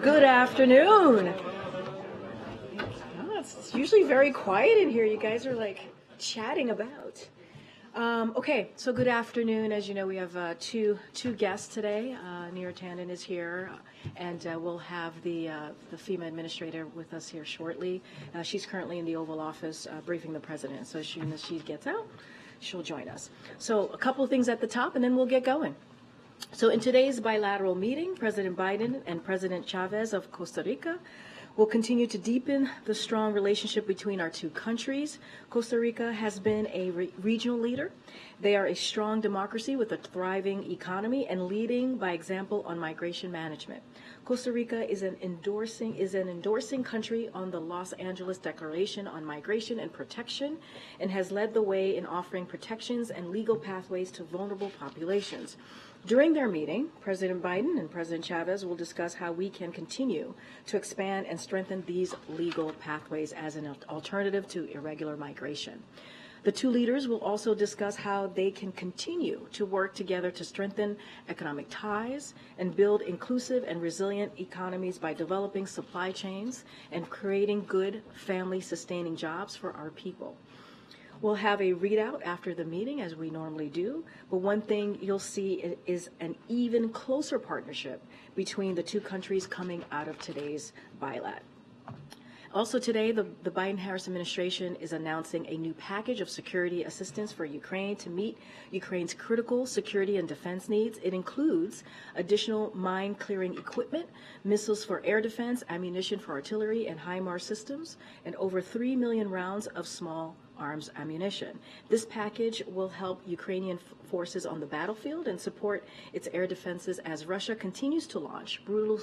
Good afternoon. Oh, it's usually very quiet in here. You guys are like chatting about. Okay, so good afternoon. As you know, we have two guests today. Neera Tandon is here, and we'll have the FEMA administrator with us here shortly. She's currently in the Oval Office briefing the president, so as soon as she gets out, she'll join us. So a couple of things at the top, and then we'll get going. So in today's bilateral meeting, President Biden and President Chavez of Costa Rica will continue to deepen the strong relationship between our two countries. Costa Rica has been a regional leader. They are a strong democracy with a thriving economy and leading by example on migration management. Costa Rica is an endorsing country on the Los Angeles Declaration on Migration and Protection and has led the way in offering protections and legal pathways to vulnerable populations. During their meeting, President Biden and President Chavez will discuss how we can continue to expand and strengthen these legal pathways as an alternative to irregular migration. The two leaders will also discuss how they can continue to work together to strengthen economic ties and build inclusive and resilient economies by developing supply chains and creating good family-sustaining jobs for our people. We'll have a readout after the meeting, as we normally do, but one thing you'll see is an even closer partnership between the two countries coming out of today's bilat. Also today, the Biden-Harris administration is announcing a new package of security assistance for Ukraine to meet Ukraine's critical security and defense needs. It includes additional mine-clearing equipment, missiles for air defense, ammunition for artillery and HIMARS systems, and over 3 million rounds of small arms ammunition. This package will help Ukrainian forces on the battlefield and support its air defenses as Russia continues to launch brutal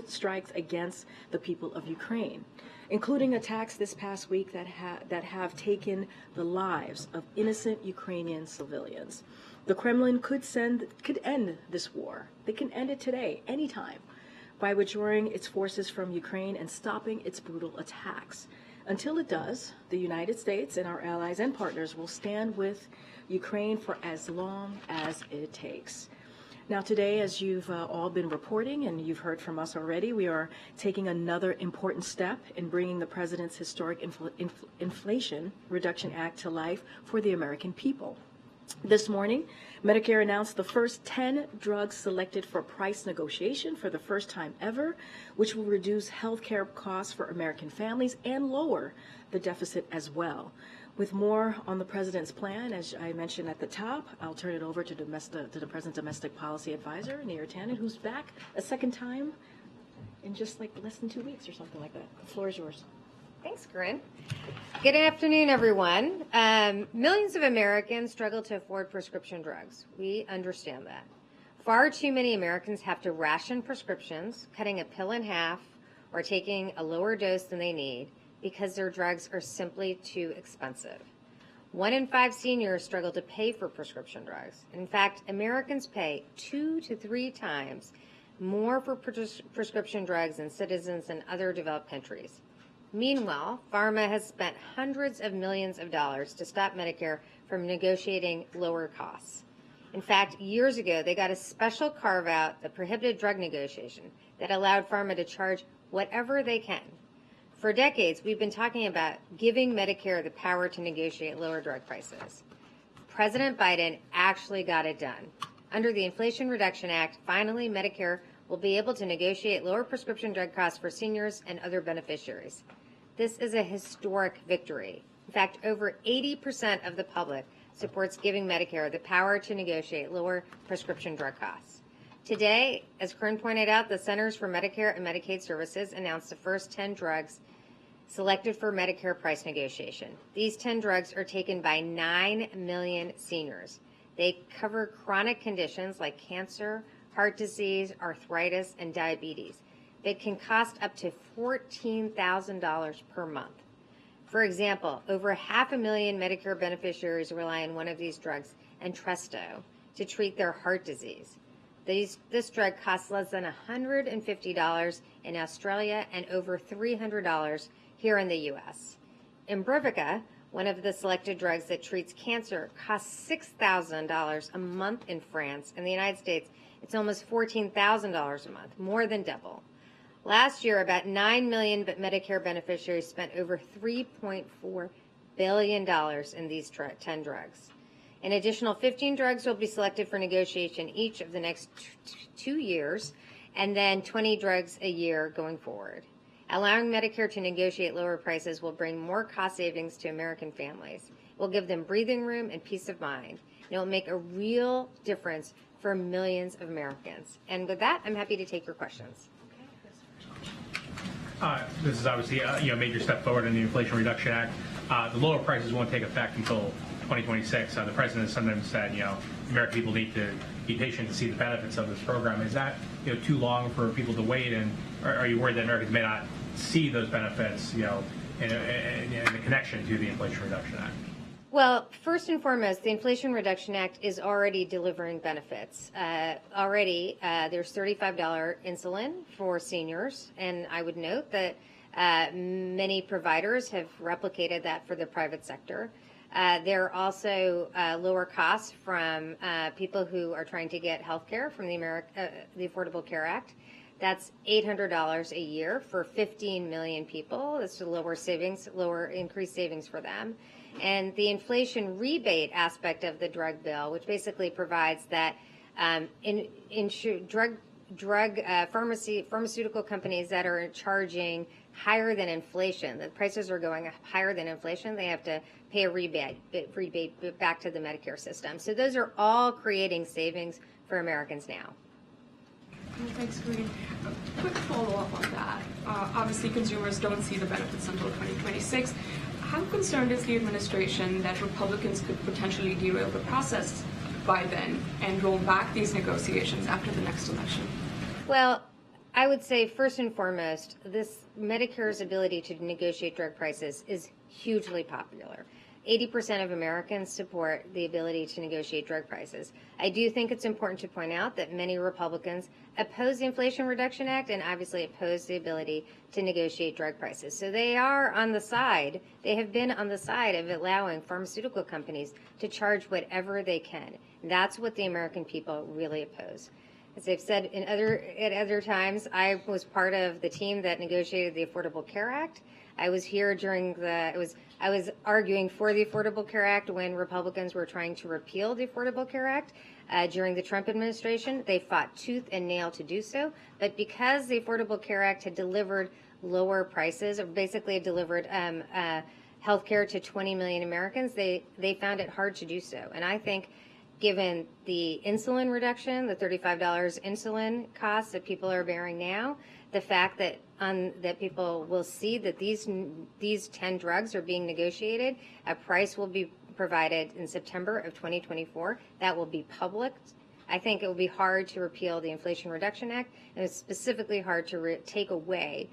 strikes against the people of Ukraine, including attacks this past week that have taken the lives of innocent Ukrainian civilians. The Kremlin could end this war. They can end it today, anytime, by withdrawing its forces from Ukraine and stopping its brutal attacks. Until it does, the United States and our allies and partners will stand with Ukraine for as long as it takes. Now today, as you've all been reporting and you've heard from us already, we are taking another important step in bringing the President's historic Inflation Reduction Act to life for the American people. This morning, Medicare announced the first 10 drugs selected for price negotiation for the first time ever, which will reduce health care costs for American families and lower the deficit as well. With more on the President's plan, as I mentioned at the top, I'll turn it over to the President's Domestic Policy Advisor, Neera Tandon, who's back a second time in just like less than 2 weeks or something like that. The floor is yours. Thanks, Karine. Good afternoon, everyone. Millions of Americans struggle to afford prescription drugs. We understand that. Far too many Americans have to ration prescriptions, cutting a pill in half or taking a lower dose than they need because their drugs are simply too expensive. 1 in 5 seniors struggle to pay for prescription drugs. In fact, Americans pay 2 to 3 times more for prescription drugs than citizens in other developed countries. Meanwhile, pharma has spent hundreds of millions of dollars to stop Medicare from negotiating lower costs. In fact, years ago, they got a special carve-out that prohibited drug negotiation that allowed pharma to charge whatever they can. For decades, we've been talking about giving Medicare the power to negotiate lower drug prices. President Biden actually got it done. Under the Inflation Reduction Act, finally, Medicare will be able to negotiate lower prescription drug costs for seniors and other beneficiaries. This is a historic victory. In fact, over 80% of the public supports giving Medicare the power to negotiate lower prescription drug costs. Today, as Karine pointed out, the Centers for Medicare and Medicaid Services announced the first 10 drugs selected for Medicare price negotiation. These 10 drugs are taken by 9 million seniors. They cover chronic conditions like cancer, heart disease, arthritis, and diabetes. It can cost up to $14,000 per month. For example, over 500,000 Medicare beneficiaries rely on one of these drugs, Entresto, to treat their heart disease. This drug costs less than $150 in Australia and over $300 here in the U.S. Imbruvica, One of the selected drugs that treats cancer costs $6,000 a month in France. In the United States, it's almost $14,000 a month, more than double. Last year, about 9 million Medicare beneficiaries spent over $3.4 billion in these 10 drugs. An additional 15 drugs will be selected for negotiation each of the next 2 years, and then 20 drugs a year going forward. Allowing Medicare to negotiate lower prices will bring more cost savings to American families. It will give them breathing room and peace of mind. And it will make a real difference for millions of Americans. And with that, I'm happy to take your questions. This is obviously a major step forward in the Inflation Reduction Act. The lower prices won't take effect until 2026. The president has sometimes said, American people need to be patient to see the benefits of this program. Is that too long for people to wait, and are you worried that Americans may not see those benefits, in the connection to the Inflation Reduction Act? Well, first and foremost, the Inflation Reduction Act is already delivering benefits. There's $35 insulin for seniors, and I would note that many providers have replicated that for the private sector. There are also lower costs from people who are trying to get health care from the Affordable Care Act. That's $800 a year for 15 million people. That's lower increased savings for them. And the inflation rebate aspect of the drug bill, which basically provides that pharmaceutical companies that are charging higher than inflation, the prices are going higher than inflation, they have to pay a rebate back to the Medicare system. So those are all creating savings for Americans now. Thanks, Karine. A quick follow-up on that. Obviously, consumers don't see the benefits until 2026. How concerned is the administration that Republicans could potentially derail the process by then and roll back these negotiations after the next election? Well, I would say first and foremost, this Medicare's ability to negotiate drug prices is hugely popular. 80% of Americans support the ability to negotiate drug prices. I do think it's important to point out that many Republicans oppose the Inflation Reduction Act and obviously oppose the ability to negotiate drug prices. So they have been on the side of allowing pharmaceutical companies to charge whatever they can. That's what the American people really oppose. As I've said at other times, I was part of the team that negotiated the Affordable Care Act. I was here I was arguing for the Affordable Care Act when Republicans were trying to repeal the Affordable Care Act during the Trump administration. They fought tooth and nail to do so, but because the Affordable Care Act had delivered lower prices, or basically delivered health care to 20 million Americans, they found it hard to do so. And I think given the insulin reduction, the $35 insulin costs that people are bearing now, the fact that people will see that these 10 drugs are being negotiated, a price will be provided in September of 2024. That will be public. I think it will be hard to repeal the Inflation Reduction Act, and it's specifically hard to take away,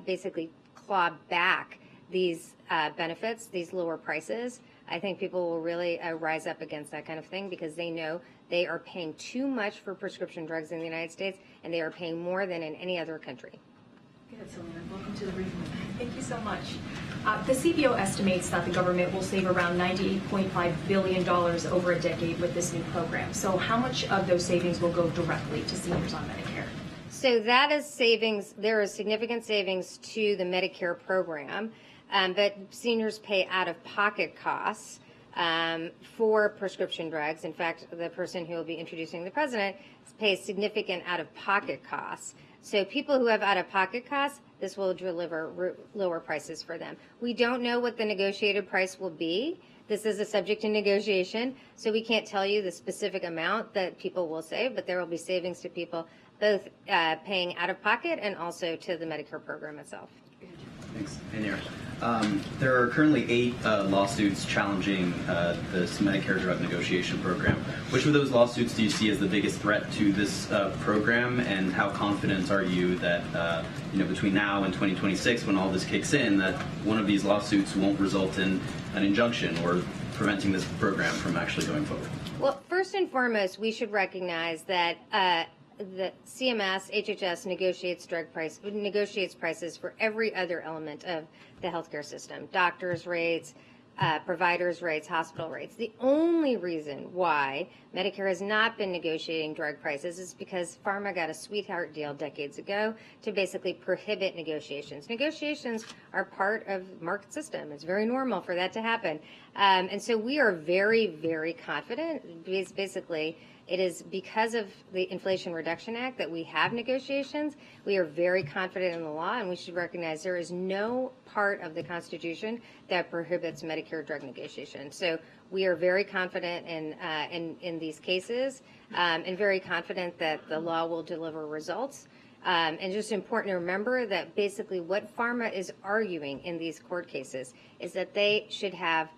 basically claw back these benefits, these lower prices. I think people will really rise up against that kind of thing because they know they are paying too much for prescription drugs in the United States, and they are paying more than in any other country. Good, Selena. Welcome to the briefing. Thank you so much. The CBO estimates that the government will save around $98.5 billion over a decade with this new program. So how much of those savings will go directly to seniors on Medicare? So that is savings. There is significant savings to the Medicare program, but seniors pay out-of-pocket costs for prescription drugs. In fact, the person who will be introducing the president pays significant out-of-pocket costs. So people who have out-of-pocket costs, this will deliver lower prices for them. We don't know what the negotiated price will be. This is a subject to negotiation, so we can't tell you the specific amount that people will save, but there will be savings to people both paying out-of-pocket and also to the Medicare program itself. Thanks. Hey, Neera. There are currently 8 lawsuits challenging this Medicare drug negotiation program. Which of those lawsuits do you see as the biggest threat to this program, and how confident are you that between now and 2026, when all this kicks in, that one of these lawsuits won't result in an injunction or preventing this program from actually going forward? Well, first and foremost, we should recognize that the CMS, HHS negotiates prices for every other element of the healthcare system: doctors' rates, providers' rates, hospital rates. The only reason why Medicare has not been negotiating drug prices is because pharma got a sweetheart deal decades ago to basically prohibit negotiations. Negotiations are part of the market system. It's very normal for that to happen. And so we are very, very confident. Basically, it is because of the Inflation Reduction Act that we have negotiations. We are very confident in the law, and we should recognize there is no part of the Constitution that prohibits Medicare drug negotiation. So we are very confident in these cases, and very confident that the law will deliver results. And just important to remember that basically what pharma is arguing in these court cases is that they should have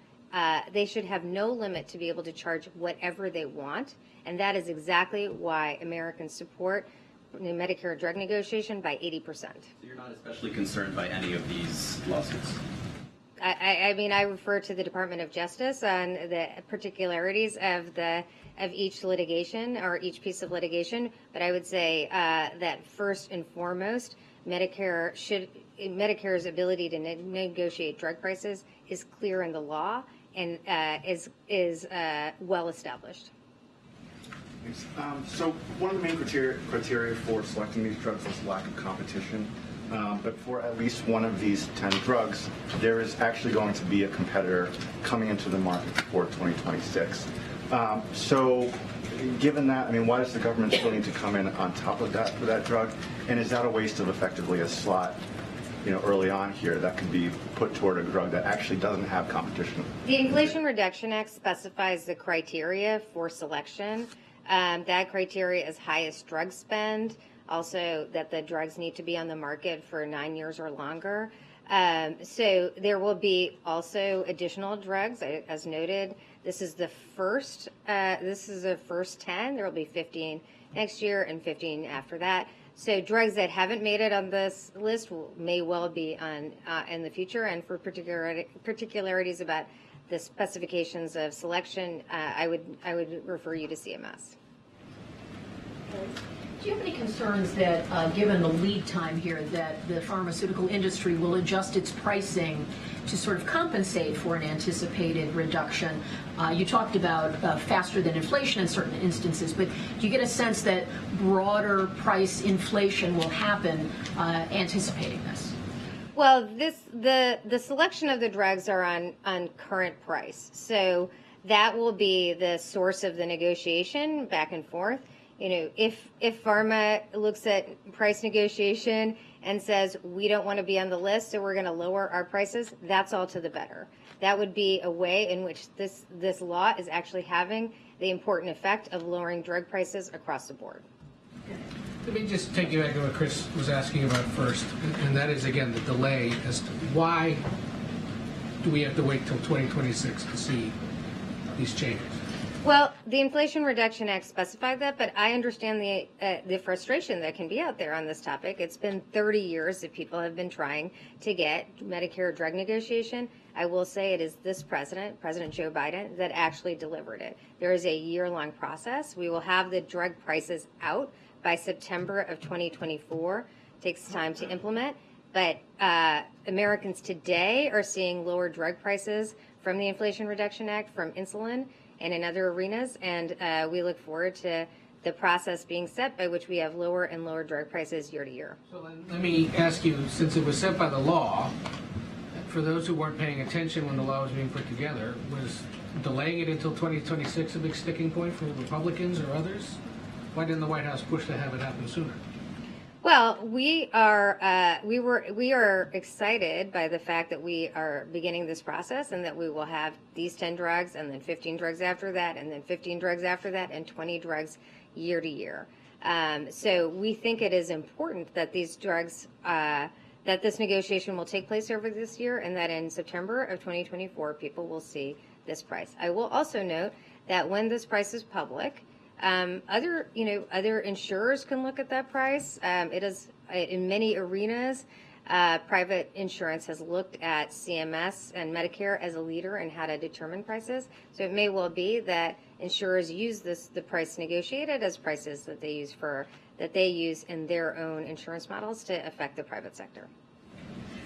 no limit to be able to charge whatever they want. And that is exactly why Americans support the Medicare drug negotiation by 80%. So you're not especially concerned by any of these lawsuits? I mean, I refer to the Department of Justice on the particularities of each litigation or each piece of litigation, but I would say that first and foremost, Medicare's ability to negotiate drug prices is clear in the law and is well established. So one of the main criteria for selecting these drugs is lack of competition. But for at least one of these 10 drugs, there is actually going to be a competitor coming into the market before 2026. So given that, I mean, why does the government still need to come in on top of that for that drug? And is that a waste of effectively a slot, early on here that could be put toward a drug that actually doesn't have competition? The Inflation Reduction Act specifies the criteria for selection. That criteria is highest drug spend, also that the drugs need to be on the market for 9 years or longer. So there will be also additional drugs, as noted. This is the first 10. There will be 15 next year and 15 after that. So drugs that haven't made it on this list may well be on in the future. And for particularities about the specifications of selection, I would refer you to CMS. Do you have any concerns that, given the lead time here, that the pharmaceutical industry will adjust its pricing to sort of compensate for an anticipated reduction? You talked about faster than inflation in certain instances, but do you get a sense that broader price inflation will happen anticipating this? Well, the selection of the drugs are on current price, so that will be the source of the negotiation back and forth. If pharma looks at price negotiation and says we don't want to be on the list, so we're going to lower our prices, that's all to the better. That would be a way in which this law is actually having the important effect of lowering drug prices across the board. Let me just take you back to what Chris was asking about first, and that is, again, the delay as to why do we have to wait till 2026 to see these changes? Well, the Inflation Reduction Act specified that, but I understand the frustration that can be out there on this topic. It's been 30 years that people have been trying to get Medicare drug negotiation. I will say it is this president, President Joe Biden, that actually delivered it. There is a year-long process. We will have the drug prices out by September of 2024. It takes time to implement, but Americans today are seeing lower drug prices from the Inflation Reduction Act, from insulin, and in other arenas, and we look forward to the process being set by which we have lower and lower drug prices year to year. So then let me ask you, since it was set by the law, for those who weren't paying attention when the law was being put together, was delaying it until 2026 a big sticking point for Republicans or others? Why didn't the White House push to have it happen sooner? Well, we are excited by the fact that we are beginning this process and that we will have these 10 drugs and then 15 drugs after that and then 15 drugs after that and 20 drugs year to year. So we think it is important that these drugs, that this negotiation will take place over this year and that in September of 2024 people will see this price. I will also note that when this price is public, other insurers can look at that price. It is in many arenas. Private insurance has looked at CMS and Medicare as a leader in how to determine prices. So it may well be that insurers use the price negotiated as prices that they use in their own insurance models to affect the private sector.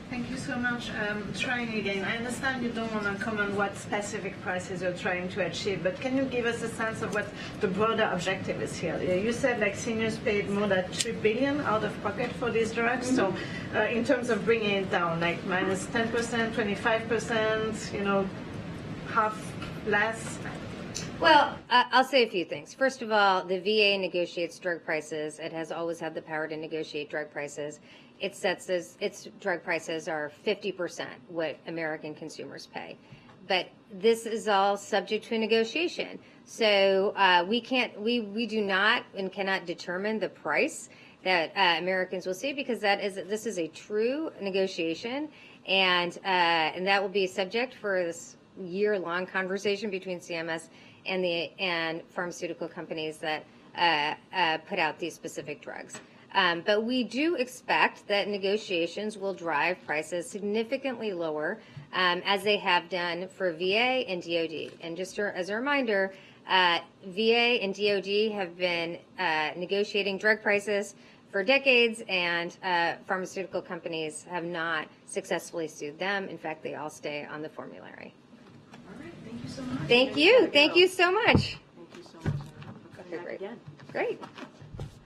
Thank you so much. Trying again. I understand you don't want to comment what specific prices you're trying to achieve, but can you give us a sense of what the broader objective is here? You said like seniors paid more than $3 billion out of pocket for these drugs. So in terms of bringing it down, like minus 10%, 25%, you know, half less? Well, I'll say a few things. First of all, the VA negotiates drug prices. It has always had the power to negotiate drug prices. It sets its drug prices are 50% what American consumers pay. But this is all subject to a negotiation. So we do not and cannot determine the price that Americans will see, because this is a true negotiation, and that will be subject for this year-long conversation between CMS and pharmaceutical companies that put out these specific drugs. But we do expect that negotiations will drive prices significantly lower, as they have done for VA and DoD. And just as a reminder, VA and DoD have been negotiating drug prices for decades, and pharmaceutical companies have not successfully sued them. In fact, they all stay on the formulary. All right, thank you so much. Thank you. Thank you so much. Thank you so much. We'll come back again. Great.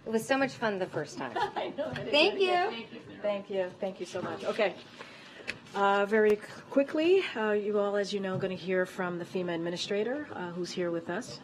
It was so much fun the first time. I know. Thank you. Thank you. Thank you so much. Okay. Very quickly, you all, as you know, going to hear from the FEMA administrator, who's here with us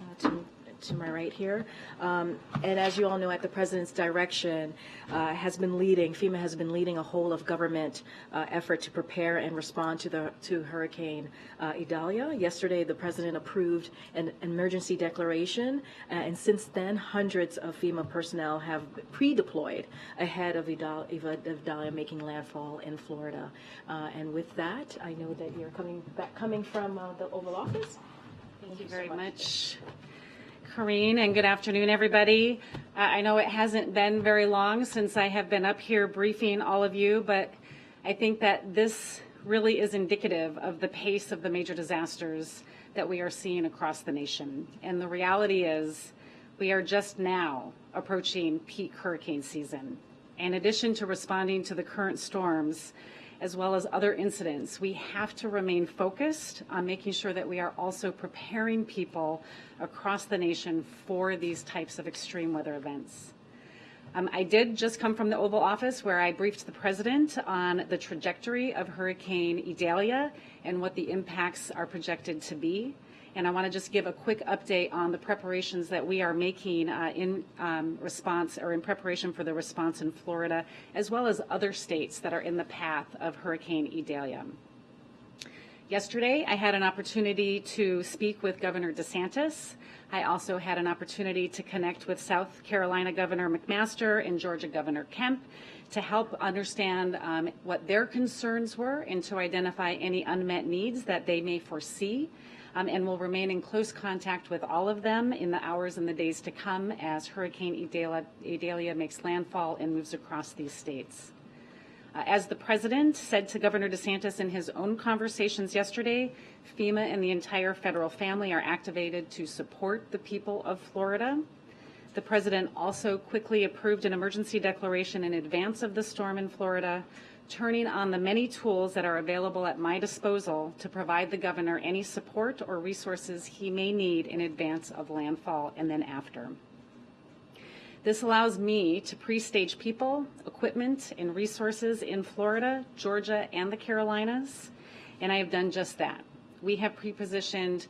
to my right here. And as you all know, at the President's direction, FEMA has been leading a whole of government effort to prepare and respond to Hurricane Idalia. Yesterday, the President approved an emergency declaration, and since then, hundreds of FEMA personnel have pre-deployed ahead of Idalia making landfall in Florida. And with that, I know that you're coming from the Oval Office. Thank you very much, Karine, and good afternoon, everybody. I know it hasn't been very long since I have been up here briefing all of you, but I think that this really is indicative of the pace of the major disasters that we are seeing across the nation. And the reality is we are just now approaching peak hurricane season. In addition to responding to the current storms, as well as other incidents, we have to remain focused on making sure that we are also preparing people across the nation for these types of extreme weather events. I did just come from the Oval Office, where I briefed the President on the trajectory of Hurricane Idalia and what the impacts are projected to be. And I want to just give a quick update on the preparations that we are making in preparation for the response in Florida, as well as other states that are in the path of Hurricane Idalia. Yesterday, I had an opportunity to speak with Governor DeSantis. I also had an opportunity to connect with South Carolina Governor McMaster and Georgia Governor Kemp to help understand what their concerns were and to identify any unmet needs that they may foresee. And will remain in close contact with all of them in the hours and the days to come as Hurricane Idalia makes landfall and moves across these states. As the President said to Governor DeSantis in his own conversations yesterday, FEMA and the entire federal family are activated to support the people of Florida. The President also quickly approved an emergency declaration in advance of the storm in Florida, turning on the many tools that are available at my disposal to provide the governor any support or resources he may need in advance of landfall and then after. This allows me to pre-stage people, equipment, and resources in Florida, Georgia, and the Carolinas, and I have done just that. We have pre-positioned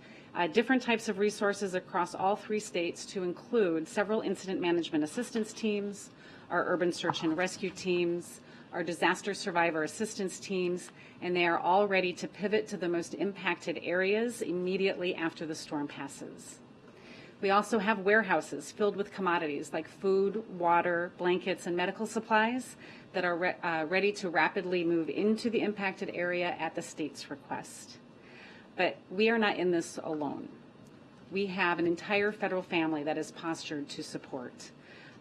different types of resources across all 3 states to include several incident management assistance teams, our urban search and rescue teams, our disaster survivor assistance teams, and they are all ready to pivot to the most impacted areas immediately after the storm passes. We also have warehouses filled with commodities like food, water, blankets, and medical supplies that are ready to rapidly move into the impacted area at the state's request. But we are not in this alone. We have an entire federal family that is postured to support.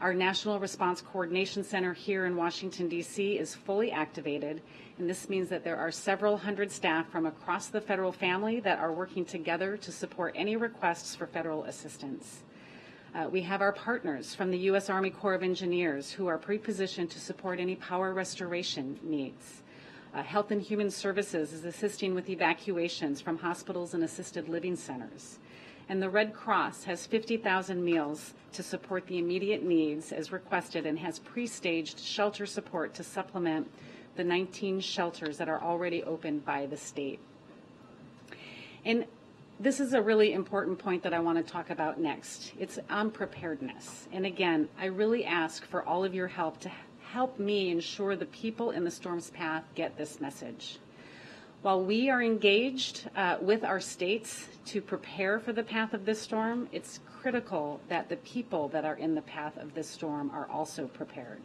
Our National Response Coordination Center here in Washington, D.C. is fully activated, and this means that there are several hundred staff from across the federal family that are working together to support any requests for federal assistance. We have our partners from the U.S. Army Corps of Engineers who are pre-positioned to support any power restoration needs. Health and Human Services is assisting with evacuations from hospitals and assisted living centers. And the Red Cross has 50,000 meals to support the immediate needs as requested and has pre-staged shelter support to supplement the 19 shelters that are already opened by the state. And this is a really important point that I want to talk about next. It's on preparedness. And again, I really ask for all of your help to help me ensure the people in the storm's path get this message. While we are engaged with our states to prepare for the path of this storm, it's critical that the people that are in the path of this storm are also prepared.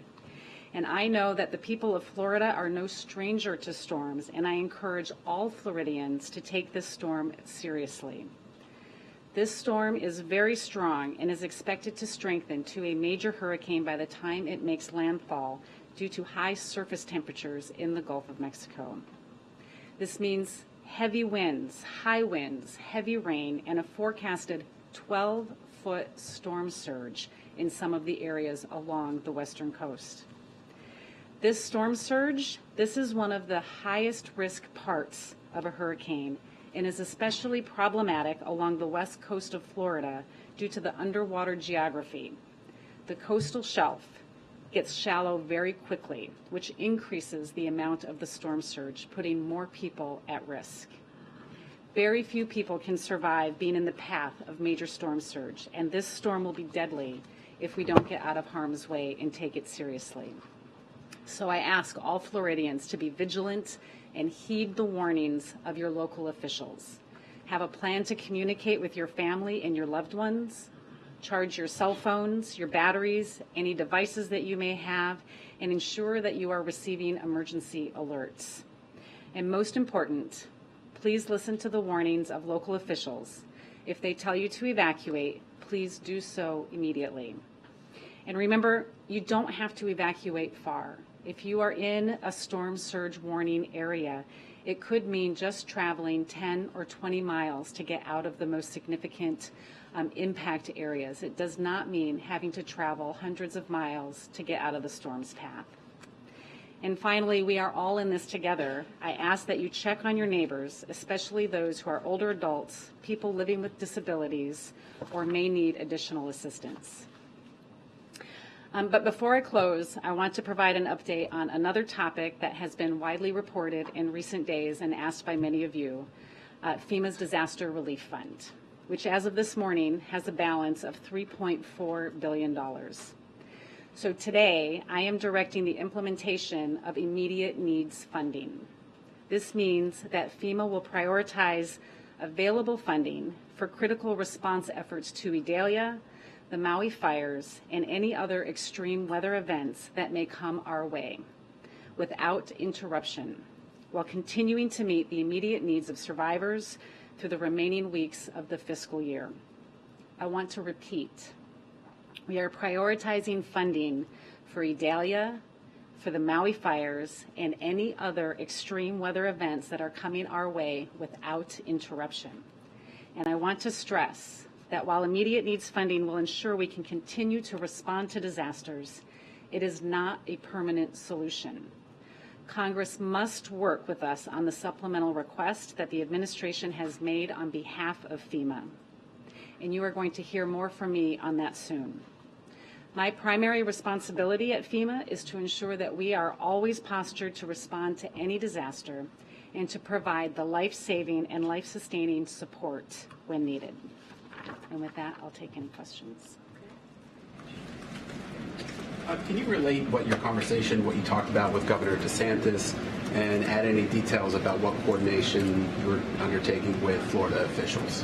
And I know that the people of Florida are no stranger to storms, and I encourage all Floridians to take this storm seriously. This storm is very strong and is expected to strengthen to a major hurricane by the time it makes landfall due to high surface temperatures in the Gulf of Mexico. This means heavy winds, high winds, heavy rain, and a forecasted 12-foot storm surge in some of the areas along the western coast. This storm surge, this is one of the highest risk parts of a hurricane and is especially problematic along the west coast of Florida due to the underwater geography. The coastal shelf gets shallow very quickly, which increases the amount of the storm surge, putting more people at risk. Very few people can survive being in the path of major storm surge, and this storm will be deadly if we don't get out of harm's way and take it seriously. So I ask all Floridians to be vigilant and heed the warnings of your local officials. Have a plan to communicate with your family and your loved ones. Charge your cell phones, your batteries, any devices that you may have, and ensure that you are receiving emergency alerts. And most important, please listen to the warnings of local officials. If they tell you to evacuate, please do so immediately. And remember, you don't have to evacuate far. If you are in a storm surge warning area, it could mean just traveling 10 or 20 miles to get out of the most significant impact areas. It does not mean having to travel hundreds of miles to get out of the storm's path. And finally, we are all in this together. I ask that you check on your neighbors, especially those who are older adults, people living with disabilities, or may need additional assistance. But before I close, I want to provide an update on another topic that has been widely reported in recent days and asked by many of you, FEMA's Disaster Relief Fund, which as of this morning has a balance of $3.4 billion. So today, I am directing the implementation of immediate needs funding. This means that FEMA will prioritize available funding for critical response efforts to Idalia, the Maui fires, and any other extreme weather events that may come our way without interruption, while continuing to meet the immediate needs of survivors through the remaining weeks of the fiscal year. I want to repeat, we are prioritizing funding for Idalia, for the Maui fires, and any other extreme weather events that are coming our way without interruption. And I want to stress that while immediate needs funding will ensure we can continue to respond to disasters, it is not a permanent solution. Congress must work with us on the supplemental request that the administration has made on behalf of FEMA. And you are going to hear more from me on that soon. My primary responsibility at FEMA is to ensure that we are always postured to respond to any disaster and to provide the life-saving and life-sustaining support when needed. And with that, I'll take any questions. Can you relate what you talked about with Governor DeSantis, and add any details about what coordination you're undertaking with Florida officials?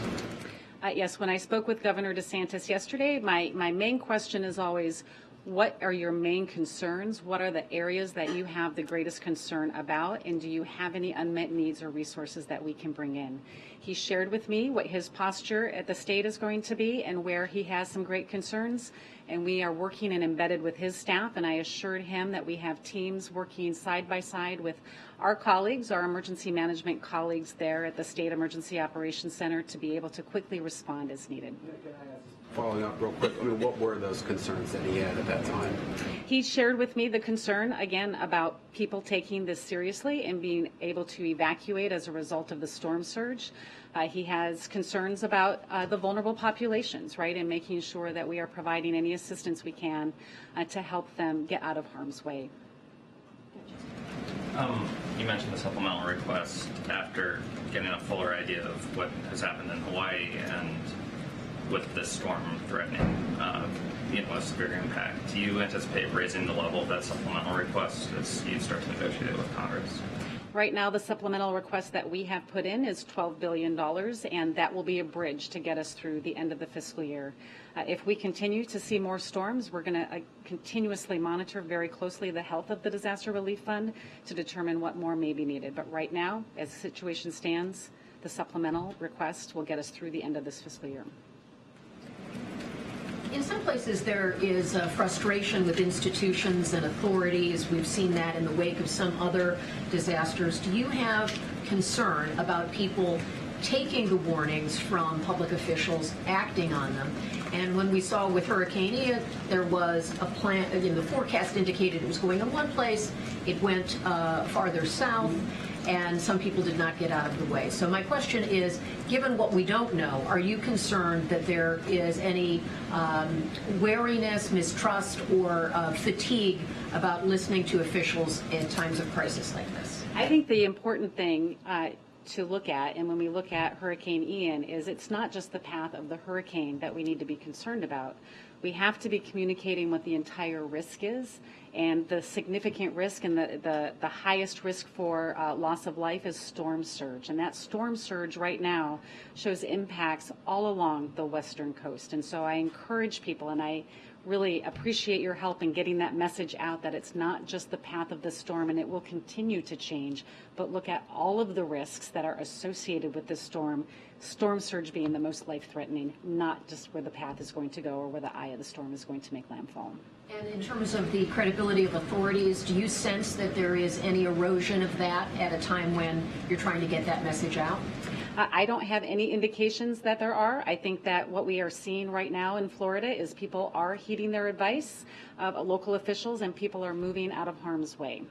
Yes, when I spoke with Governor DeSantis yesterday, my main question is always, what are your main concerns? What are the areas that you have the greatest concern about? And do you have any unmet needs or resources that we can bring in? He shared with me what his posture at the state is going to be and where he has some great concerns. And we are working and embedded with his staff. And I assured him that we have teams working side by side with our colleagues, our emergency management colleagues there at the State Emergency Operations Center to be able to quickly respond as needed. Can I ask following up real quick, I mean, what were those concerns that he had at that time? He shared with me the concern, again, about people taking this seriously and being able to evacuate as a result of the storm surge. He has concerns about the vulnerable populations, right, and making sure that we are providing any assistance we can to help them get out of harm's way. You mentioned the supplemental request after getting a fuller idea of what has happened in Hawaii and with this storm threatening a severe impact. Do you anticipate raising the level of that supplemental request as you start to negotiate it with Congress? Right now, the supplemental request that we have put in is $12 billion, and that will be a bridge to get us through the end of the fiscal year. If we continue to see more storms, we're going to continuously monitor very closely the health of the Disaster Relief Fund to determine what more may be needed. But right now, as the situation stands, the supplemental request will get us through the end of this fiscal year. In some places, there is frustration with institutions and authorities. We've seen that in the wake of some other disasters. Do you have concern about people taking the warnings from public officials, acting on them? And when we saw with Hurricane Ian, there was a plan, again, the forecast indicated it was going in one place, it went farther south, and some people did not get out of the way. So my question is, given what we don't know, are you concerned that there is any wariness, mistrust, or fatigue about listening to officials in times of crisis like this? I think the important thing to look at, and when we look at Hurricane Ian, is it's not just the path of the hurricane that we need to be concerned about. We have to be communicating what the entire risk is, and the significant risk and the highest risk for loss of life is storm surge. And that storm surge right now shows impacts all along the western coast. And so I encourage people, and I really appreciate your help in getting that message out, that it's not just the path of the storm and it will continue to change, but look at all of the risks that are associated with this storm surge being the most life-threatening, not just where the path is going to go or where the eye of the storm is going to make landfall. And in terms of the credibility of authorities, do you sense that there is any erosion of that at a time when you're trying to get that message out? I don't have any indications that there are. I think that what we are seeing right now in Florida is people are heeding their advice of local officials and people are moving out of harm's way.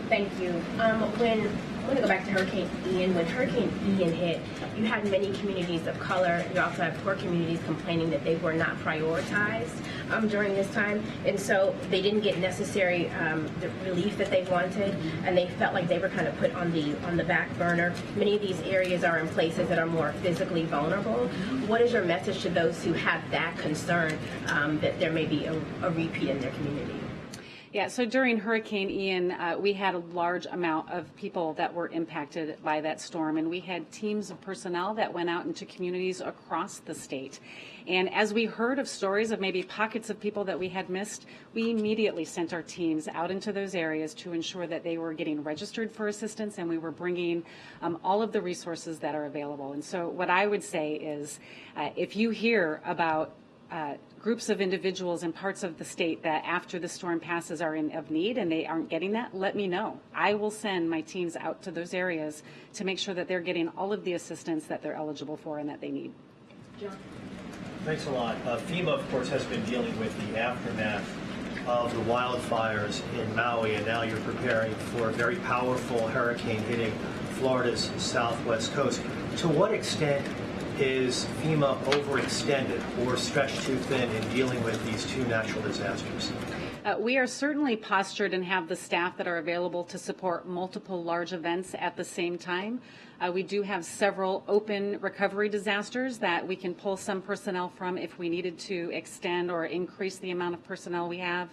Thank you. I want to go back to Hurricane Ian. When Hurricane Ian hit, you had many communities of color. You also had poor communities complaining that they were not prioritized during this time, and so they didn't get necessary the relief that they wanted, and they felt like they were kind of put on the back burner. Many of these areas are in places that are more physically vulnerable. What is your message to those who have that concern that there may be a repeat in their community? Yeah, so during Hurricane Ian, we had a large amount of people that were impacted by that storm, and we had teams of personnel that went out into communities across the state. And as we heard of stories of maybe pockets of people that we had missed, we immediately sent our teams out into those areas to ensure that they were getting registered for assistance, and we were bringing all of the resources that are available. And so what I would say is, if you hear about groups of individuals in parts of the state that after the storm passes are in of need and they aren't getting that, let me know. I will send my teams out to those areas to make sure that they're getting all of the assistance that they're eligible for and that they need. John. Thanks a lot. FEMA, of course, has been dealing with the aftermath of the wildfires in Maui, and now you're preparing for a very powerful hurricane hitting Florida's southwest coast. To what extent is FEMA overextended or stretched too thin in dealing with these two natural disasters? We are certainly postured and have the staff that are available to support multiple large events at the same time. We do have several open recovery disasters that we can pull some personnel from if we needed to extend or increase the amount of personnel we have.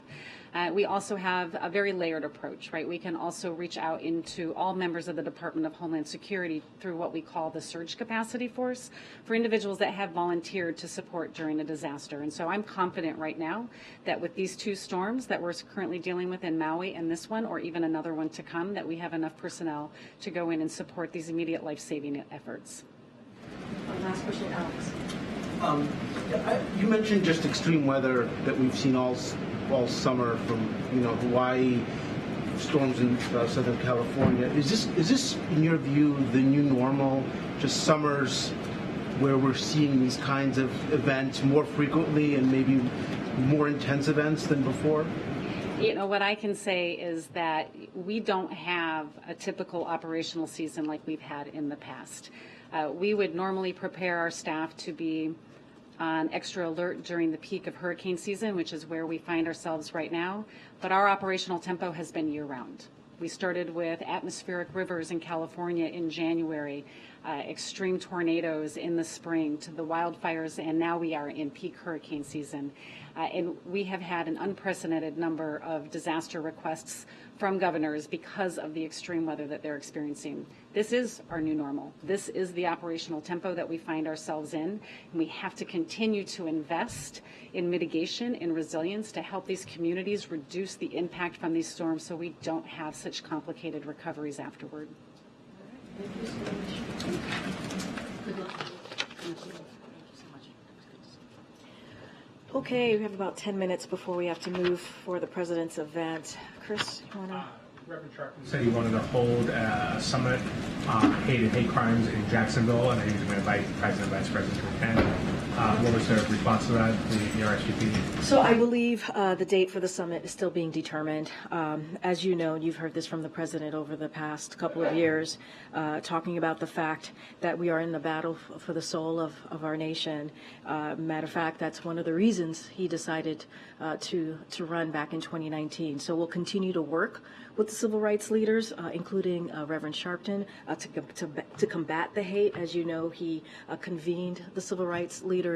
We also have a very layered approach, right? We can also reach out into all members of the Department of Homeland Security through what we call the Surge Capacity Force for individuals that have volunteered to support during a disaster. And so I'm confident right now that with these two storms that we're currently dealing with in Maui and this one, or even another one to come, that we have enough personnel to go in and support these immediate life-saving efforts. Last question, Alex. You mentioned just extreme weather that we've seen all summer from Hawaii, storms in Southern California. Is this in your view the new normal? Just summers where we're seeing these kinds of events more frequently and maybe more intense events than before? You know, what I can say is that we don't have a typical operational season like we've had in the past. We would normally prepare our staff to be on extra alert during the peak of hurricane season, which is where we find ourselves right now, but our operational tempo has been year-round. We started with atmospheric rivers in California in January, extreme tornadoes in the spring, to the wildfires, and now we are in peak hurricane season. And we have had an unprecedented number of disaster requests from governors because of the extreme weather that they're experiencing. This is our new normal. This is the operational tempo that we find ourselves in. And we have to continue to invest in mitigation and resilience to help these communities reduce the impact from these storms so we don't have such complicated recoveries afterward. Thank you so much. Good luck. Okay, we have about 10 minutes before we have to move for the president's event. Chris, you want to? Reverend Sharpton said he wanted to hold a summit on hate and hate crimes in Jacksonville, and he was going to invite the president and vice president to attend. What was the response to that, the RSVP? So I believe the date for the summit is still being determined. As you know, and you've heard this from the president over the past couple of years, talking about the fact that we are in the battle for the soul of our nation. Matter of fact, that's one of the reasons he decided to run back in 2019. So we'll continue to work with the civil rights leaders, including Reverend Sharpton, to combat the hate. As you know, he convened the civil rights leaders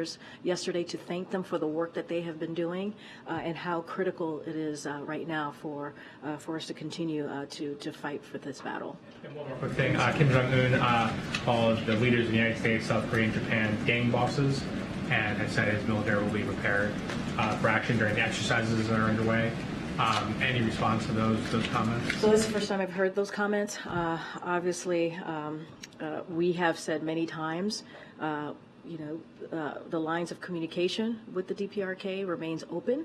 yesterday to thank them for the work that they have been doing and how critical it is right now for us to continue to fight for this battle. And one more quick thing. Kim Jong-un called the leaders in the United States, South Korea, and Japan gang bosses, and has said his military will be prepared for action during the exercises that are underway. Any response to those comments? So this is the first time I've heard those comments. Obviously, we have said many times, the lines of communication with the DPRK remains open.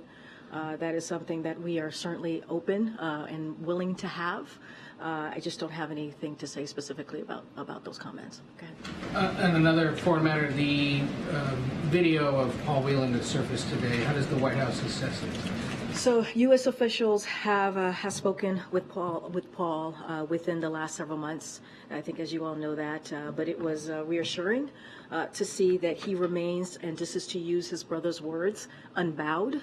That is something that we are certainly open and willing to have. I just don't have anything to say specifically about those comments. Okay. And another foreign matter, the video of Paul Whelan that surfaced today, how does the White House assess it? So U.S. officials have spoken with Paul within the last several months. I think, as you all know that, but it was reassuring to see that he remains, and this is to use his brother's words, unbowed.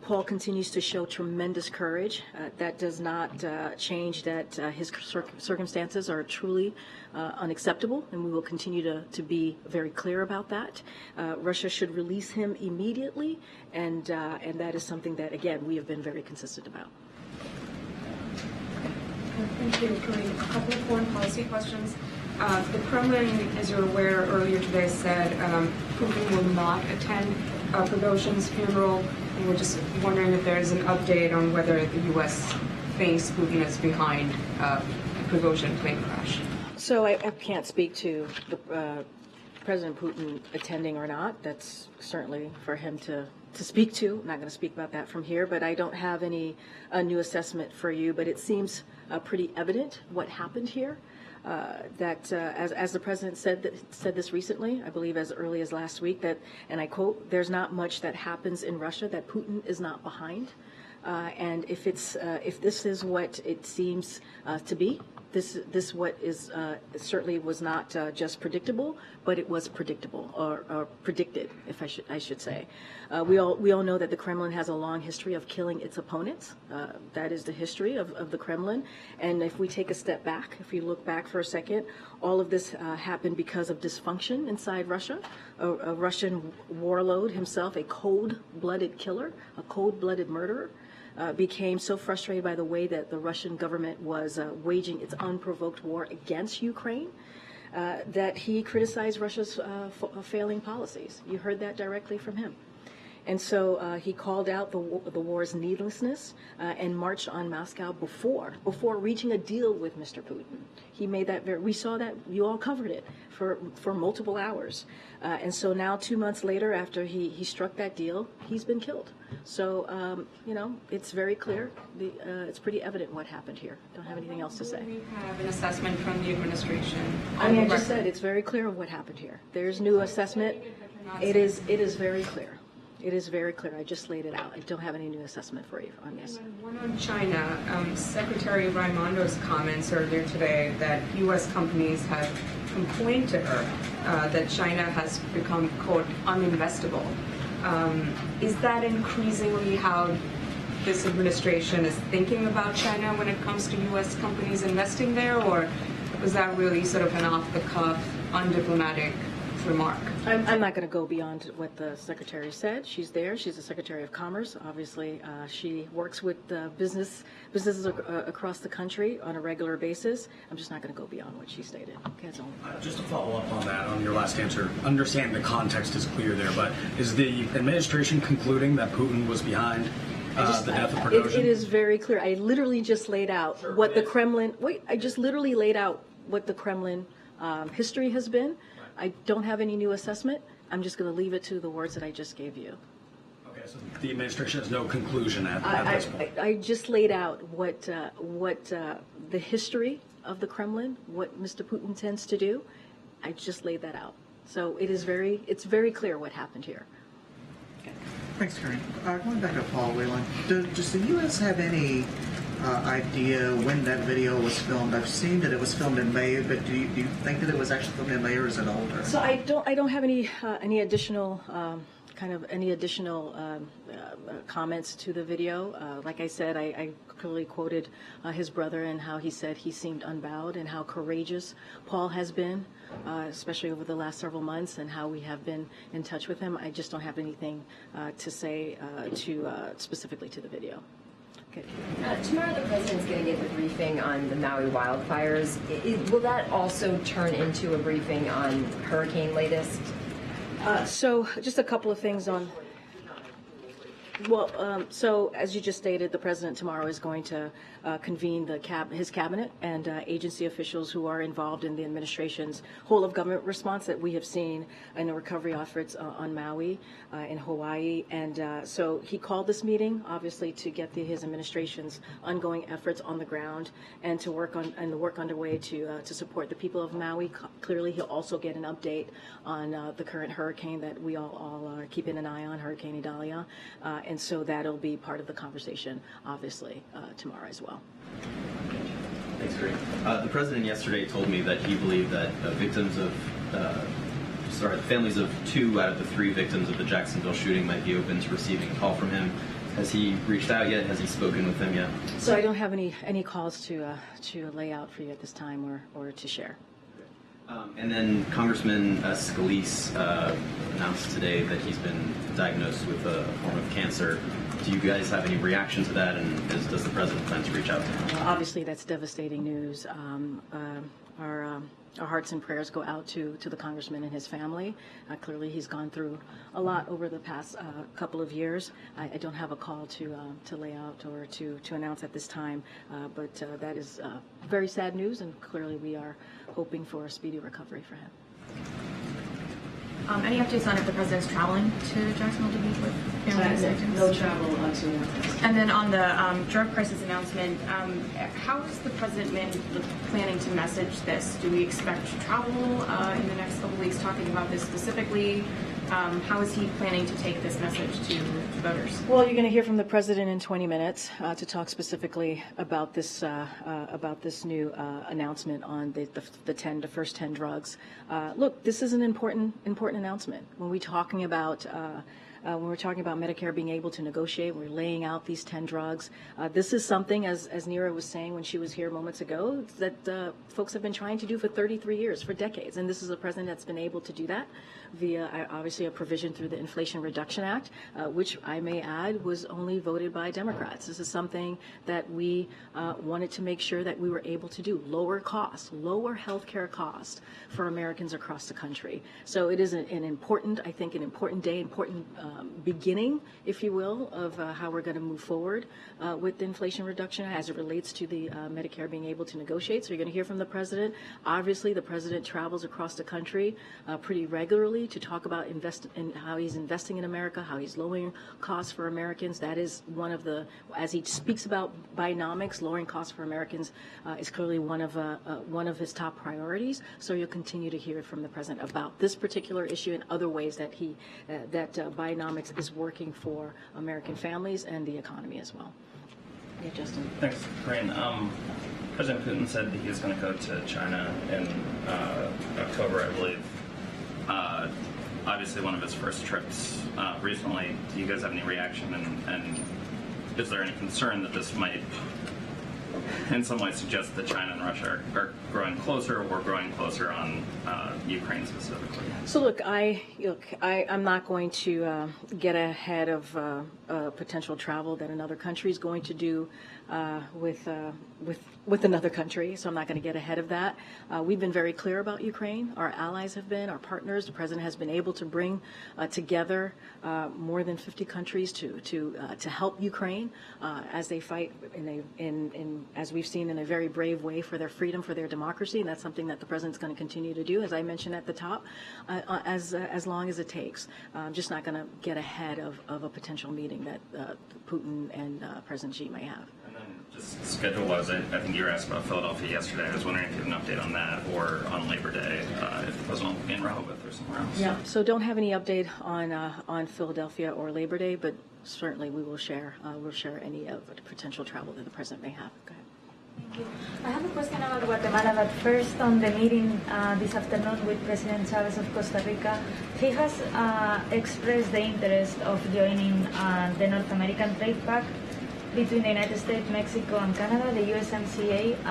Paul continues to show tremendous courage. That does not change that his circumstances are truly unacceptable, and we will continue to be very clear about that. Russia should release him immediately, and that is something that, again, we have been very consistent about. Thank you, Karine. A couple of foreign policy questions. The Kremlin, as you're aware, earlier today said Putin will not attend Prigozhin's funeral. And we're just wondering if there is an update on whether the U.S. thinks Putin is behind the Prigozhin plane crash. So I can't speak to the President Putin attending or not. That's certainly for him to speak to. I'm not going to speak about that from here, but I don't have any new assessment for you. But it seems pretty evident what happened here. That as the president said this recently, I believe as early as last week, that, and I quote, "There's not much that happens in Russia that Putin is not behind." And if this is what it seems to be, this what is certainly was not just predictable, but it was predictable or predicted, if I should say. We all know that the Kremlin has a long history of killing its opponents. That is the history of the Kremlin. And if we take a step back, if we look back for a second, all of this happened because of dysfunction inside Russia. A Russian warlord himself, a cold-blooded killer, a cold-blooded murderer, became so frustrated by the way that the Russian government was waging its unprovoked war against Ukraine that he criticized Russia's failing policies. You heard that directly from him. And so he called out the war's needlessness and marched on Moscow before reaching a deal with Mr. Putin. He made that we saw that, you all covered it for multiple hours. And so now 2 months later, after he struck that deal, he's been killed. So, it's very clear. It's pretty evident what happened here. Don't have anything else to say. We have an assessment from the administration. I just said it's very clear what happened here. There's new assessment. It is very clear. It is very clear. I just laid it out. I don't have any new assessment for you on this. One on China. Secretary Raimondo's comments earlier today that U.S. companies have complained to her that China has become, quote, uninvestable. Is that increasingly how this administration is thinking about China when it comes to U.S. companies investing there, or was that really sort of an off-the-cuff, undiplomatic remark? I'm not going to go beyond what the secretary said. She's there. She's the Secretary of Commerce. Obviously, she works with businesses across the country on a regular basis. I'm just not going to go beyond what she stated. Okay, just to follow up on that, on your last answer, understand the context is clear there, but is the administration concluding that Putin was behind the death of Prigozhin? It is very clear. I literally just laid out what the Kremlin. I just literally laid out what the Kremlin history has been. I don't have any new assessment. I'm just going to leave it to the words that I just gave you. Okay, so the administration has no conclusion at this point. I just laid out what the history of the Kremlin, what Mr. Putin tends to do. I just laid that out. So it's very clear what happened here. Okay. Thanks, Karine. Going back to Paul Whelan, does the U.S. have any idea when that video was filmed? I've seen that it was filmed in May, but do you think that it was actually filmed in May, or is it older? So I don't have any additional comments to the video. Like I said, I clearly quoted his brother and how he said he seemed unbowed and how courageous Paul has been, especially over the last several months, and how we have been in touch with him. I just don't have anything to say specifically to the video. Okay. Tomorrow the president's going to give a briefing on the Maui wildfires. Will that also turn into a briefing on hurricane latest? So just a couple of things on. Well, so as you just stated, the president tomorrow is going to convene his cabinet and agency officials who are involved in the administration's whole of government response that we have seen in the recovery efforts on Maui, in Hawaii. And so he called this meeting, obviously, to get his administration's ongoing efforts on the ground and to work on the work underway to support the people of Maui. Clearly, he'll also get an update on the current hurricane that we all are keeping an eye on, Hurricane Idalia. And so that'll be part of the conversation, obviously, tomorrow as well. Thanks, Karine. The president yesterday told me that he believed that the families of 2 out of the 3 victims of the Jacksonville shooting might be open to receiving a call from him. Has he reached out yet? Has he spoken with them yet? So I don't have any calls to lay out for you at this time or to share. And then Congressman Scalise announced today that he's been diagnosed with a form of cancer. Do you guys have any reaction to that, and does the president plan to reach out to him? Obviously, that's devastating news. Our hearts and prayers go out to the congressman and his family. Clearly, he's gone through a lot over the past couple of years. I don't have a call to lay out or to announce at this time, but that is very sad news, and clearly we are hoping for a speedy recovery for him. Any updates on if the president's traveling to Jacksonville to meet with families? No travel to. And then on the drug prices announcement, how is the president planning to message this? Do we expect travel in the next couple of weeks talking about this specifically? How is he planning to take this message to voters? Well, you're going to hear from the president in 20 minutes to talk specifically about this new announcement on the first 10 drugs. Look, this is an important announcement when we're talking about. When we're talking about Medicare being able to negotiate, we're laying out these 10 drugs. This is something, as Neera was saying when she was here moments ago, that folks have been trying to do for 33 years, for decades. And this is a president that's been able to do that via, obviously, a provision through the Inflation Reduction Act, which I may add was only voted by Democrats. This is something that we wanted to make sure that we were able to do. Lower costs, lower health care costs for Americans across the country. So it is an important day, important beginning, if you will, of how we're going to move forward with the Inflation Reduction as it relates to the Medicare being able to negotiate. So you're going to hear from the president. Obviously, the president travels across the country pretty regularly to talk about how he's investing in America, how he's lowering costs for Americans. That is one of the, as he speaks about Bidenomics, lowering costs for Americans is clearly one of his top priorities. So you'll continue to hear from the president about this particular issue and other ways that Bidenomics is working for American families and the economy as well. Yeah, Justin. Thanks, Karine. President Putin said that he was going to go to China in October, I believe. Obviously, one of his first trips recently. Do you guys have any reaction? And is there any concern that this might, in some way, suggest that China and Russia are growing closer or growing closer on Ukraine specifically? So look, I'm not going to get ahead of potential travel that another country is going to do with another country. So I'm not going to get ahead of that. We've been very clear about Ukraine. Our allies have been, our partners. The president has been able to bring together more than 50 countries to help Ukraine as they fight as we've seen, in a very brave way for their freedom, for their democracy, and that's something that the president's going to continue to do, as I mentioned at the top, as long as it takes. I'm just not going to get ahead of a potential meeting that Putin and President Xi may have. And then just schedule-wise, I think you were asked about Philadelphia yesterday. I was wondering if you had an update on that or on Labor Day, if the president will be in Rehoboth or somewhere else. Yeah, so don't have any update on Philadelphia or Labor Day, but certainly we will share any of the potential travel that the president may have. Go ahead. Thank you. I have a question about Guatemala, but first on the meeting this afternoon with President Chavez of Costa Rica, he has expressed the interest of joining the North American Trade Pact between the United States, Mexico, and Canada, the USMCA.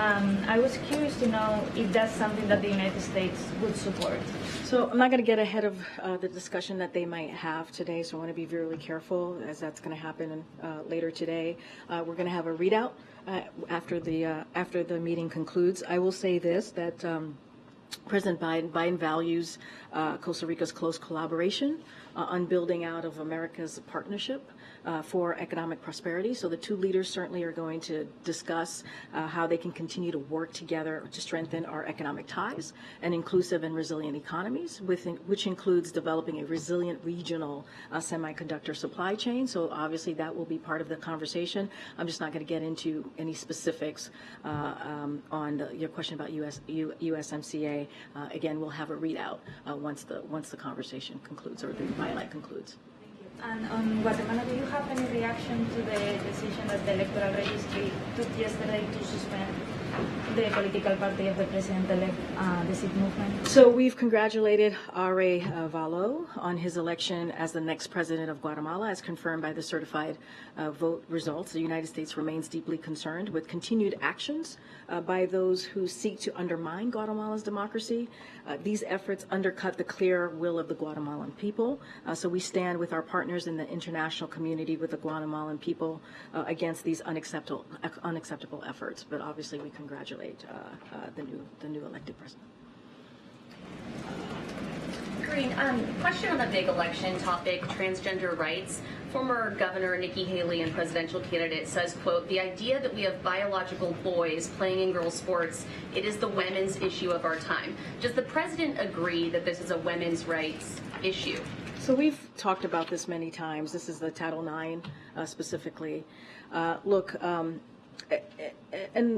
I was curious to know if that's something that the United States would support. So I'm not going to get ahead of the discussion that they might have today, so I want to be really careful, as that's going to happen later today. We're going to have a readout after the meeting concludes. I will say this, that President Biden values Costa Rica's close collaboration on building out of America's partnership for economic prosperity. So the two leaders certainly are going to discuss how they can continue to work together to strengthen our economic ties and inclusive and resilient economies, which includes developing a resilient regional semiconductor supply chain. So obviously that will be part of the conversation. I'm just not going to get into any specifics on your question about USMCA. Again, we'll have a readout once the conversation concludes or the highlight concludes. And on Guatemala, do you have any reaction to the decision that the electoral registry took yesterday to suspend the political party of the president-elect, the SIG movement? So we've congratulated R.A. Valo on his election as the next president of Guatemala, as confirmed by the certified vote results. The United States remains deeply concerned with continued actions by those who seek to undermine Guatemala's democracy. These efforts undercut the clear will of the Guatemalan people. So we stand with our partners in the international community, with the Guatemalan people, against these unacceptable efforts. But obviously, we congratulate the new elected president. Karine, question on the big election topic, transgender rights. Former Governor Nikki Haley and presidential candidate says, quote, "The idea that we have biological boys playing in girls' sports, it is the women's issue of our time." Does the president agree that this is a women's rights issue? So we've talked about this many times. This is the Title IX specifically. Look, and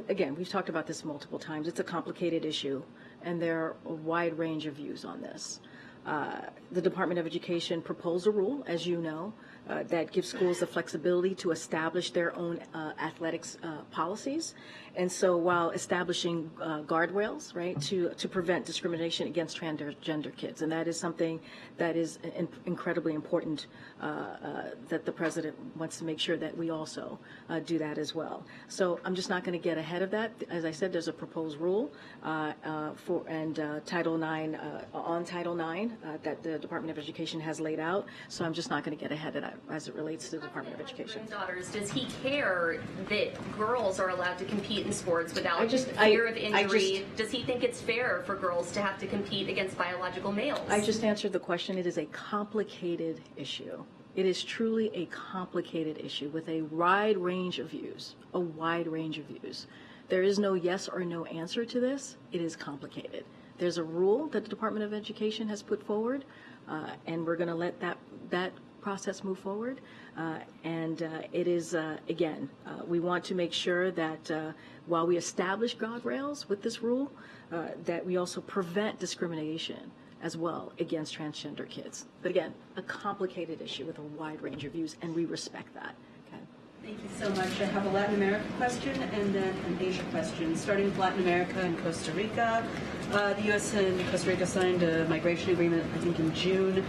again, we've talked about this multiple times. It's a complicated issue, and there are a wide range of views on this. The Department of Education proposed a rule, as you know, that gives schools the flexibility to establish their own athletics policies. And so while establishing guardrails, right, to prevent discrimination against transgender kids. And that is something that is incredibly important, that the president wants to make sure that we also do that as well. So I'm just not going to get ahead of that. As I said, there's a proposed rule Title IX, on Title IX that the Department of Education has laid out. So I'm just not going to get ahead of that as it relates to the Department of Education. Daughters, does he care that girls are allowed to compete in sports without fear of injury? Does he think it's fair for girls to have to compete against biological males? I just answered the question. It is a complicated issue. It is truly a complicated issue with a wide range of views, a wide range of views. There is no yes or no answer to this. It is complicated. There's a rule that the Department of Education has put forward, and we're going to let that process move forward. It is, again, we want to make sure that while we establish guardrails with this rule, that we also prevent discrimination as well against transgender kids. But again, a complicated issue with a wide range of views, and we respect that. Okay. Thank you so much. I have a Latin America question and then an Asia question. Starting with Latin America and Costa Rica. The U.S. and Costa Rica signed a migration agreement, I think, in June.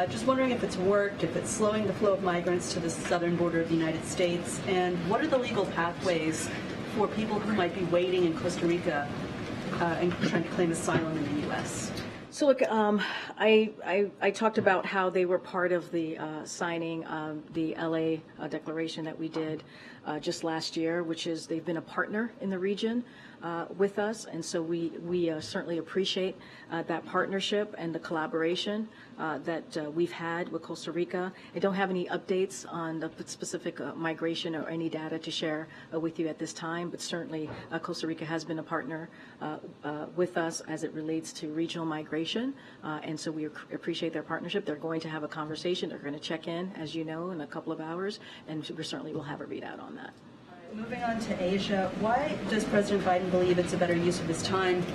Just wondering if it's worked, if it's slowing the flow of migrants to the southern border of the United States, and what are the legal pathways for people who might be waiting in Costa Rica and trying to claim asylum in the U.S.? So look, I talked about how they were part of the signing the LA declaration that we did just last year, which is they've been a partner in the region with us, and so we certainly appreciate that partnership and the collaboration that we've had with Costa Rica. I don't have any updates on the specific migration or any data to share with you at this time, but certainly Costa Rica has been a partner with us as it relates to regional migration, and so we appreciate their partnership. They're going to have a conversation. They're going to check in, as you know, in a couple of hours, and we certainly will have a readout on that. Moving on to Asia, why does President Biden believe it's a better use of his time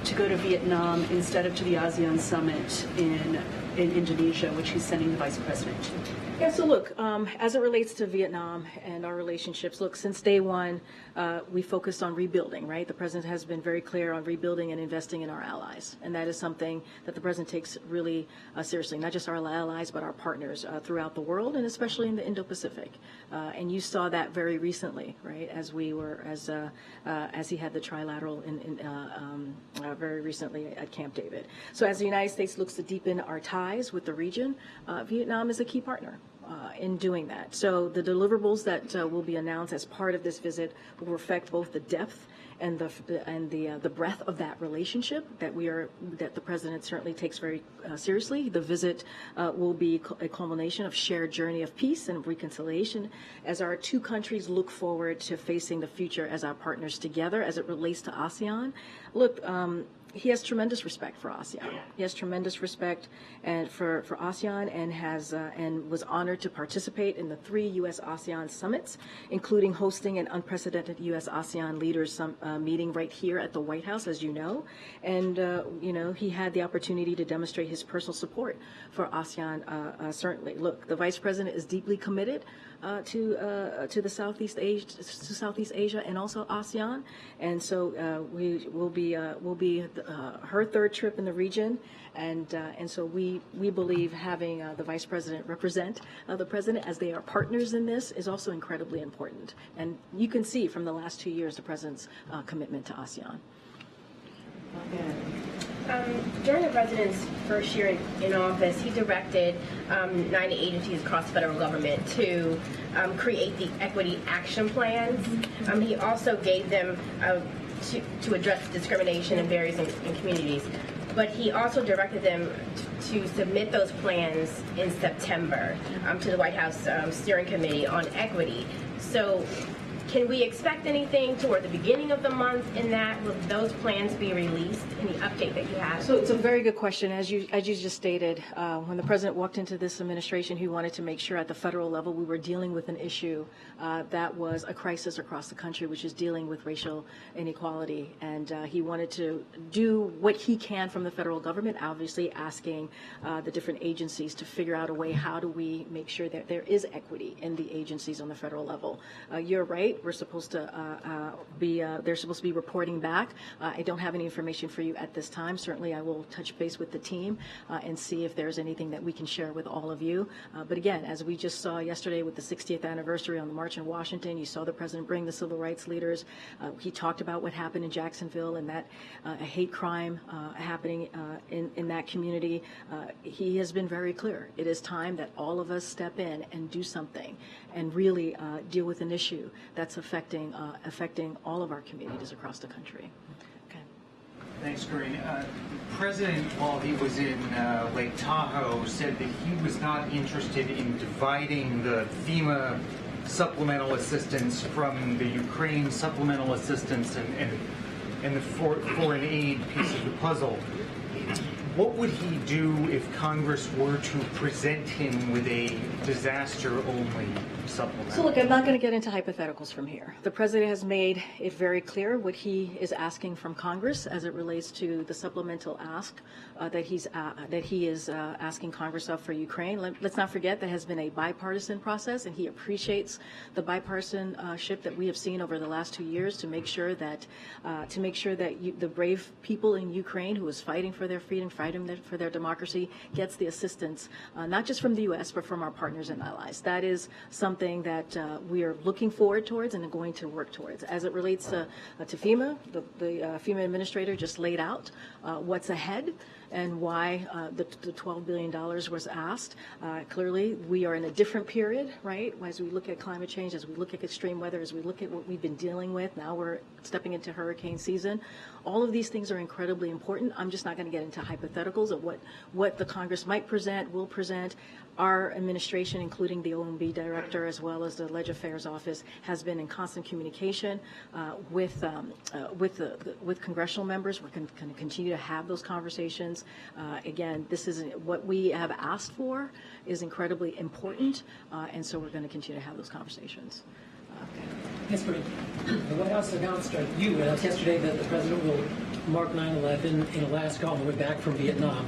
to go to Vietnam instead of to the ASEAN summit in Indonesia, which he's sending the vice president to? Yeah, so look, as it relates to Vietnam and our relationships, look, since day one, we focused on rebuilding, right? The president has been very clear on rebuilding and investing in our allies. And that is something that the president takes really seriously, not just our allies, but our partners throughout the world, and especially in the Indo-Pacific. And you saw that very recently, right, as he had the trilateral very recently at Camp David. So as the United States looks to deepen our ties with the region, Vietnam is a key partner in doing that. So the deliverables that will be announced as part of this visit will reflect both the depth and the breadth of that relationship that the president certainly takes very seriously. The visit will be a culmination of shared journey of peace and reconciliation as our two countries look forward to facing the future as our partners together as it relates to ASEAN. Look, he has tremendous respect for ASEAN. He has tremendous respect and for ASEAN, and was honored to participate in the 3 U.S. ASEAN summits, including hosting an unprecedented U.S. ASEAN leaders meeting right here at the White House, as you know. And he had the opportunity to demonstrate his personal support for ASEAN. Certainly, look, the Vice President is deeply committed to the Southeast Asia and also ASEAN, and so we will be her third trip in the region, and so we believe having the Vice President represent the President as they are partners in this is also incredibly important. And you can see from the last 2 years the President's commitment to ASEAN. During the president's first year in office, he directed 9 agencies across the federal government to create the equity action plans. He also gave them to address discrimination and barriers in communities. But he also directed them to submit those plans in September to the White House Steering Committee on Equity. So can we expect anything toward the beginning of the month in that? Will those plans be released? Any update that you have? So it's a very good question. As you just stated, when the president walked into this administration, he wanted to make sure at the federal level we were dealing with an issue that was a crisis across the country, which is dealing with racial inequality. And he wanted to do what he can from the federal government, obviously asking the different agencies to figure out a way, how do we make sure that there is equity in the agencies on the federal level. You're right. We're supposed to they're supposed to be reporting back. I don't have any information for you at this time. Certainly I will touch base with the team and see if there's anything that we can share with all of you. But again, as we just saw yesterday with the 60th anniversary on the March in Washington, you saw the president bring the civil rights leaders. He talked about what happened in Jacksonville and that a hate crime happening in that community. He has been very clear. It is time that all of us step in and do something and really deal with an issue that's affecting all of our communities across the country. Okay. Thanks, Karine. President, while he was in Lake Tahoe, said that he was not interested in dividing the FEMA supplemental assistance from the Ukraine supplemental assistance and the foreign aid piece of the puzzle. What would he do if Congress were to present him with a disaster-only supplement? So look, I'm not going to get into hypotheticals from here. The president has made it very clear what he is asking from Congress as it relates to the supplemental ask that he is asking Congress of for Ukraine. Let's not forget that has been a bipartisan process, and he appreciates the bipartisanship that we have seen over the last 2 years to make sure that the brave people in Ukraine who is fighting for their freedom, fighting for their democracy, gets the assistance not just from the U.S. but from our partners and allies. That is something that we are looking forward towards and are going to work towards. As it relates to FEMA, the FEMA administrator just laid out what's ahead and why the $12 billion was asked. Clearly, we are in a different period, right? As we look at climate change, as we look at extreme weather, as we look at what we've been dealing with, now we're stepping into hurricane season. All of these things are incredibly important. I'm just not going to get into hypotheticals of what the Congress might present, will present. Our administration, including the OMB director as well as the Leg Affairs Office, has been in constant communication with congressional members. We're going to continue to have those conversations. Again, this is what we have asked for is incredibly important, and so we're going to continue to have those conversations. Yes, Karine. The White House announced yesterday that the president will mark 9/11 in Alaska on the way back from Vietnam.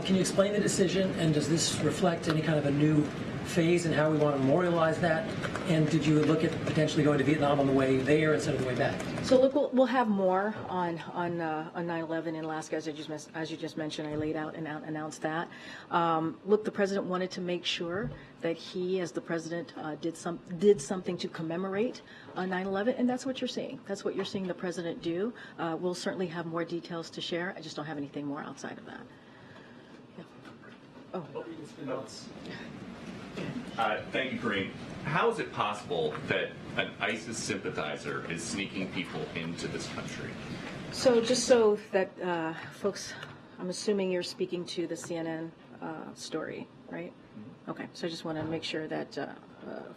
Can you explain the decision, and does this reflect any kind of a new phase in how we want to memorialize that? And did you look at potentially going to Vietnam on the way there instead of the way back? So look, we'll have more on 9/11 in Alaska, as you just mentioned. I laid out and announced that. Look, the president wanted to make sure that he, as the president, did something to commemorate 9/11, and that's what you're seeing. That's what you're seeing the president do. We'll certainly have more details to share. I just don't have anything more outside of that. Yeah. Thank you, Karine. How is it possible that an ISIS sympathizer is sneaking people into this country? So just so that folks, I'm assuming you're speaking to the CNN story, right? Okay, so I just want to make sure that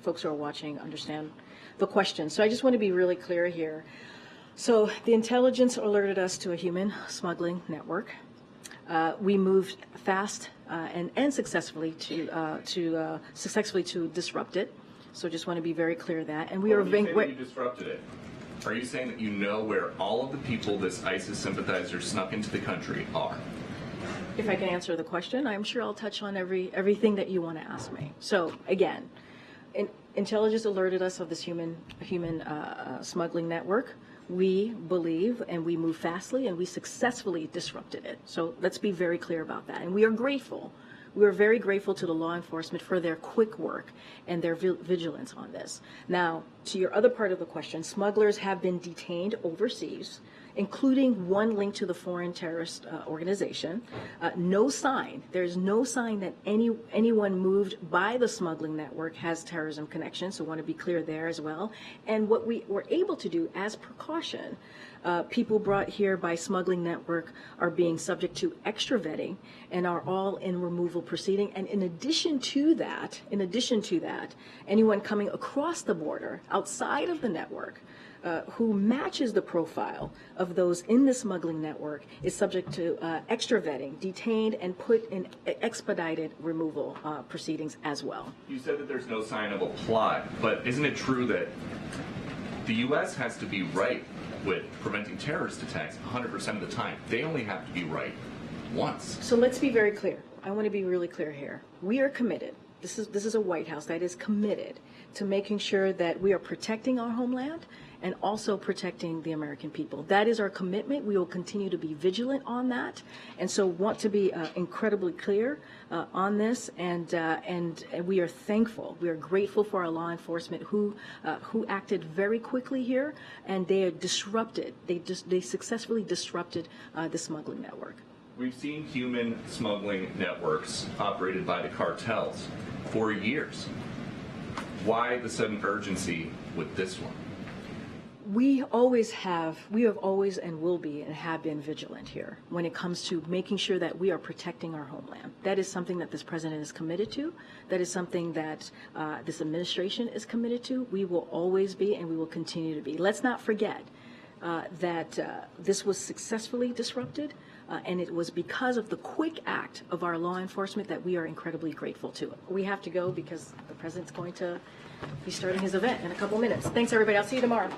folks who are watching understand the question. So I just want to be really clear here. So the intelligence alerted us to a human smuggling network. We moved fast and successfully to disrupt it. So just want to be very clear of that. And we are you disrupted it. Are you saying that you know where all of the people this ISIS sympathizer snuck into the country are? If I can answer the question, I'm sure I'll touch on everything that you want to ask me. So again, intelligence alerted us of this human smuggling network. We believe, and we move fastly, and we successfully disrupted it. So let's be very clear about that. And we are grateful. We are very grateful to the law enforcement for their quick work and their vigilance on this. Now, to your other part of the question, smugglers have been detained overseas, including one linked to the foreign terrorist organization. No sign, there's no sign that anyone moved by the smuggling network has terrorism connections, so want to be clear there as well. And what we were able to do as precaution, people brought here by smuggling network are being subject to extra vetting and are all in removal proceeding. And in addition to that, anyone coming across the border outside of the network who matches the profile of those in the smuggling network is subject to extra vetting, detained, and put in expedited removal proceedings as well. You said that there's no sign of a plot, but isn't it true that the U.S. has to be right with preventing terrorist attacks 100% of the time? They only have to be right once. So let's be very clear. I want to be really clear here. We are committed. This is a White House that is committed to making sure that we are protecting our homeland and also protecting the American people. That is our commitment. We will continue to be vigilant on that, and so want to be incredibly clear on this. And we are thankful. We are grateful for our law enforcement who acted very quickly here, and they are disrupted. They successfully disrupted the smuggling network. We've seen human smuggling networks operated by the cartels for years. Why the sudden urgency with this one? we have always and will be and have been vigilant here when it comes to making sure that we are protecting our homeland. That is something that this president is committed to. That is something that this administration is committed to. We will always be and we will continue to be. Let's not forget that this was successfully disrupted, and it was because of the quick act of our law enforcement that we are incredibly grateful to. We have to go because the president's going to be starting his event in a couple minutes. Thanks, everybody. I'll see you tomorrow.